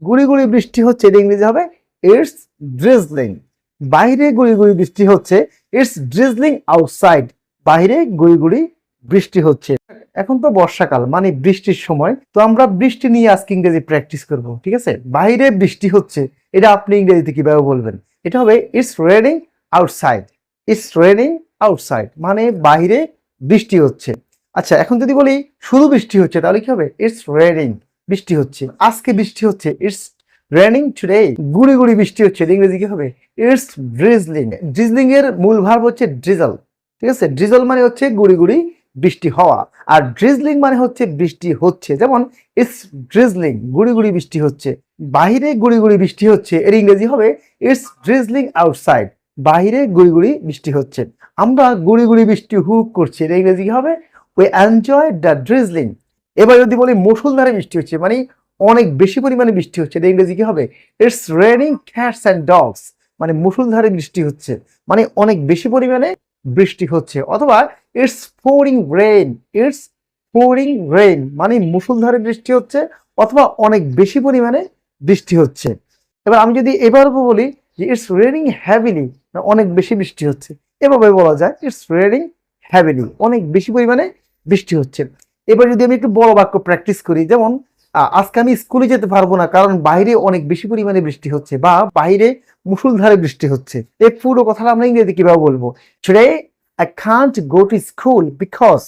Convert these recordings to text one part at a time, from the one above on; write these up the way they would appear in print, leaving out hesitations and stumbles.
গুড়ি গুড়ি বৃষ্টি হচ্ছে, এটা ইংরেজি হবে ইটস ড্রিজলিং। বাইরে গুড়ি গুড়ি বৃষ্টি হচ্ছে, ইটস ড্রিজলিং আউটসাইড। বাইরে গুড়ি গুড়ি বৃষ্টি হচ্ছে। এখন তো বর্ষাকাল মানে বৃষ্টির সময়, তো আমরা বৃষ্টি নিয়ে আজকে ইংরেজি প্র্যাকটিস করব, ঠিক আছে? বাইরে বৃষ্টি হচ্ছে, এটা আপনি ইংরেজিতে কিভাবে বলবেন? এটা হবে it's raining outside. It's raining outside মানে বাইরে বৃষ্টি হচ্ছে। আচ্ছা, এখন যদি বলি শুধু বৃষ্টি হচ্ছে, তাহলে কি হবে? ইটস রেনিং, বৃষ্টি হচ্ছে, আজকে বৃষ্টি হচ্ছে, ইটস রেনিং টুডে। গুড়ি গুড়ি বৃষ্টি হচ্ছে, ইংরেজি কি হবে? It's drizzling. ড্রিজলিং এর মূল ভার্ব হচ্ছে ড্রিজল, ঠিক আছে? ড্রিজল মানে হচ্ছে গুড়ি গুড়ি বৃষ্টি হওয়া, আর ড্রিজলিং মানে হচ্ছে বৃষ্টি হচ্ছে। যেমন ইটস ড্রিজলিং, গুড়ি গুড়ি বৃষ্টি হচ্ছে। বাইরে গুড়ি গুড়ি বৃষ্টি হচ্ছে, এর ইংরেজি হবে ইটস ড্রিজলিং আউটসাইড। বাইরে গুড়ি গুড়ি বৃষ্টি হচ্ছে। আমরা গুড়ি গুড়ি বৃষ্টি হুক করছি, এর ইংরেজি কি হবে? We enjoy the drizzling. এবার যদি বলি মুষলধারে বৃষ্টি হচ্ছে মানে অনেক বেশি পরিমাণে বৃষ্টি হচ্ছে, এর ইংরেজি কি হবে? It's raining cats and dogs. মানে মুষলধারে বৃষ্টি হচ্ছে মানে অনেক বেশি পরিমাণে বৃষ্টি হচ্ছে। অথবা it's pouring rain. It's pouring rain মানে মুষলধারে বৃষ্টি হচ্ছে অথবা অনেক বেশি পরিমাণে বৃষ্টি হচ্ছে। এবার আমি যদি এবার বলি যে ইটস রেনিং হ্যাভিলি, অনেক বেশি বৃষ্টি হচ্ছে, এভাবে বলা যায় ইটস রেনিং হ্যাভিলি, অনেক বেশি পরিমাণে বৃষ্টি হচ্ছে। এবার যদি আমি একটু বড় বাক্য প্র্যাকটিস করি, যেমন আজকে আমি স্কুলে যেতে পারবো না কারণ বাইরে অনেক বেশি পরিমাণে বৃষ্টি হচ্ছে, বা বাইরে মুষলধারে বৃষ্টি হচ্ছে। এই পুরো কথাটা আমরা ইংরেজিতে কিভাবে বলবো? Today I can't go to school because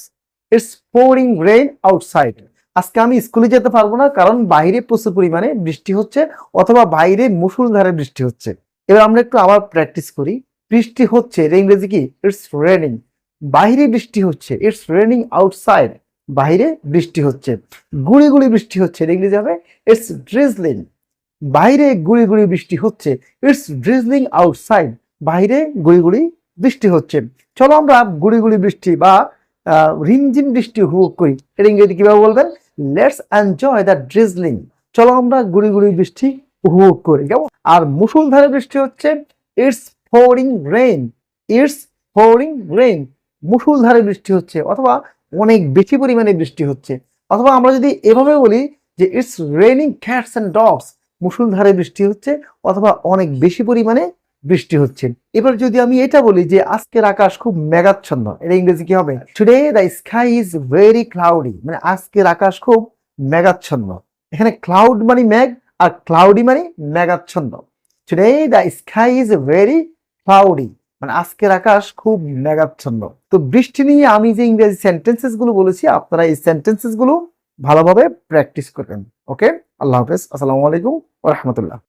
it's pouring rain outside. আজকে আমি স্কুলে যেতে পারবো না কারণ বাইরে প্রচুর পরিমাণে বৃষ্টি হচ্ছে অথবা বাইরে মুষলধারে বৃষ্টি হচ্ছে। এবার আমরা একটু আবার প্র্যাকটিস করি। বৃষ্টি হচ্ছে, এর ইংরেজি কি? It's raining. বাইরে বৃষ্টি হচ্ছে, ইটস রেনিং আউটসাইড। বাইরে বৃষ্টি হচ্ছে। গুড়ি গুড়ি বৃষ্টি হচ্ছে, এর ইংরেজি হবে ইটস ড্রিজলিং। বাইরে গুড়ি গুড়ি বৃষ্টি হচ্ছে, ইটস ড্রিজলিং আউটসাইড। বাইরে গুড়ি গুড়ি বৃষ্টি হচ্ছে। চলো আমরা গুড়ি গুড়ি বৃষ্টি বা রিমঝিম বৃষ্টি উপভোগ করি, এর ইংরেজি কিভাবে বলবেন? Let's enjoy the drizzling. চলো আমরা গুড়ি গুড়ি বৃষ্টি উপভোগ করি, কেমন? আর মুষলধারে বৃষ্টি হচ্ছে, it's pouring rain. It's pouring rain, মুষলধারে বৃষ্টি হচ্ছে অথবা অনেক বেশি পরিমাণে বৃষ্টি হচ্ছে। অথবা আমরা যদি এভাবে বলি যে it's raining cats and dogs, মুষলধারে বৃষ্টি হচ্ছে অথবা অনেক বেশি পরিমাণে বৃষ্টি হচ্ছে। এবার যদি আমি এটা বলি যে আজকের আকাশ খুব মেঘাচ্ছন্ন, এর ইংরেজি কি হবে? Today the sky is very cloudy. মানে আজকের আকাশ খুব মেঘাচ্ছন্ন। এখানে ক্লাউড মানে মেঘ আর ক্লাউডি মানে মেঘাচ্ছন্ন। Today the sky is very cloudy মানে আজকের আকাশ খুব মেঘাচ্ছন্ন। তো বৃষ্টি নিয়ে আমি যে ইংরেজি সেন্টেন্সেস গুলো বলেছি, আপনারা এই সেন্টেন্সেস গুলো ভালোভাবে প্র্যাকটিস করবেন। ওকে, আল্লাহ হাফেজ, আসসালামু আলাইকুম ওয়া রাহমাতুল্লাহ।